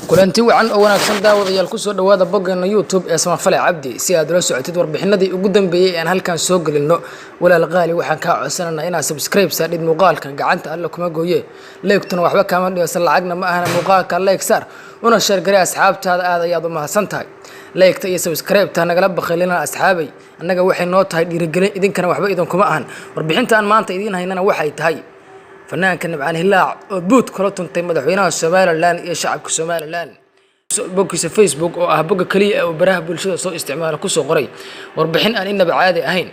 kulanti wacan oo wanaagsan daawadayaal ku soo dhawaada boggeena YouTube ee Samafale Cabdi si aad ula socotid warbixinadii ugu dambeeyay ee aan halkan soo galino walaal qaali waxaan ka codsanaynaa inaad subscribe saadid muuqaalka gacanta alla kuma gooye leegtuna waxba kama dhigaysan lacagna ma ahana muuqaalka like saar una share garay asxaabtaada aad ayaad u mahadsantahay leegta iyo subscribe ta nagala baqaylina asxaabay annaga waxay noo tahay dhiirigelin idinkana waxba idin kuma ahan warbixinta aan maanta idin haynana waxay tahay fanaanka Nimcaan Hilaac oo buut kala tuntay madaxweynaha Soomaaliland iyo shacabka Soomaaliland boggiisa Facebook oo ah bogga kaliya oo baraha bulshada soo isticmaala ku soo qoray warbixin aan inaba caadi ahayn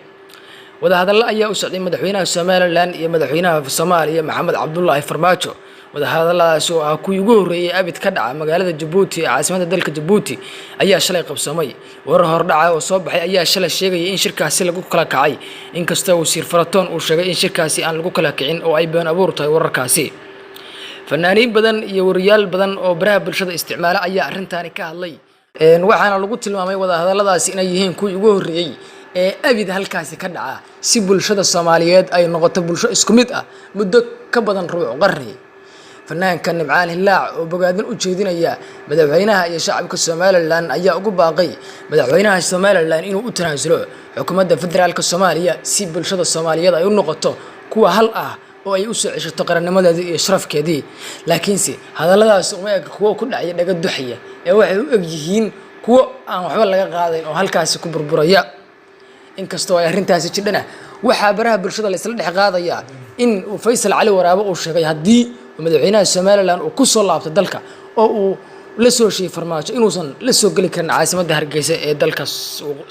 wada hadallo ayaa u socday madaxweynaha Soomaaliland iyo madaxweynaha Soomaaliya Maxamed Cabdullaahi Farmaajo wada hadalladaas oo ah kuwii ugu horeeyay abid ka dhaca magaalada Djibouti ee caasimadda dalka Djibouti ayaa shalay qabsamay warar hordhaca oo soo baxay ayaa shalay sheegay in shirkaasi lagu kala kacay inkastoo wasiir Faratoon uu sheegay in shirkaasi aan lagu kala kicin oo ay been abuur tahay wararkaasi fanaaniin badan iyo wariyaal badan oo baraha bulshada isticmaala ayaa arrintaani ka hadlay waxaana lagu tilmaamay wada hadalladaasi inay yihiin kuwii ugu horeeyay ee abid halkaasi ka dhaca si bulshada Soomaaliyeed ay noqoto bulsho isku mid ah muddo ka badan rubuc qarni fanaanka Nimcaan Hilaac oo bogaadin u jeedinaya madaxweynaha iyo shacabka Soomaaliland ayaa ugu baaqay madaxweynaha Soomaaliland inuu u tanaasulo xukuumadda federaalka Soomaaliya si bulshada Soomaaliyeed ay u noqoto kuwa hal ah oo ay u soo ceshato qarannimadeedii iyo sharafkeedii laakiinse hadalladaas uma eg kuwa ku dhacay dhaga duxaya ee waxay u eg yihiin kuwa aan waxba laga qaadayn oo halkaasi ku burburaya inkastoo ay arrintaasi jidhana waxa baraha bulshada la isla dhex qaadaya in uu Faysal Cali Waraabo uu sheegay hadii madaxweynaha Soomaaliland uu ku soo laabto dalka oo uu la soo sheey Farmaajo inuusan la soo gali karin caasimadda Hargeysa ee dalka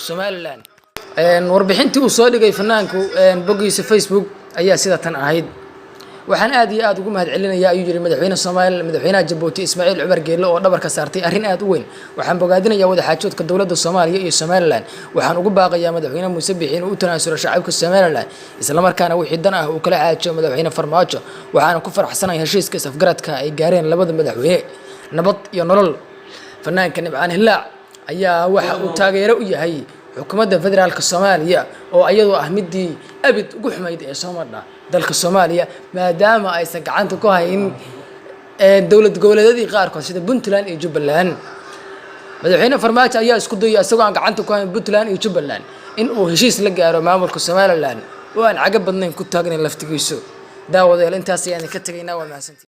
Soomaaliland warbixintii uu soo dhigay fanaanku boggiisa Facebook ayaa sida tan ahayd waxaan aad iyo aad ugu mahad celinayaa ayuu yiri madaxweynaha Soomaaliland madaxweynaha Djibouti Ismaaciil Cumar Geelle oo dhabarka saartay arrin aad u weyn waxaan bogaadinayaa wada xaajoodka dawladda Soomaaliya iyo Soomaaliland waxaan ugu baaqayaa madaxweynaha Muuse Biixi inuu u tanaasulo shacabka Soomaaliland isla markaana wixii dan ah uu kala xaajo madaxweyne Farmaajo waxaan ku faraxsanahay heshiiska safgaradka ay gaareen labada madaxweyne nabad iyo nolol fanaanka Nimcaan Hilaac ayaa waxa uu taageero u yahay xukuumadda federaalka Soomaaliya oo iyadoo ah midii abid ugu xumayd ee Soomaaliya dalka Soomaaliya maadaama aysan gacanta ku hayn dawlad goboleedyadii qaarkood sida Puntland iyo Jubbaland madaxweyne Farmaajo ayaa isku dayay asagoo aan gacanta ku hayn Puntland iyo Jubbaland in uu heshiis la gaaro maamulka Soomaaliland oo aan caga badnayn ku taagnayn laftigiisu daawadayaal intaas ayaan ka tagaynaa waa mahadsantiin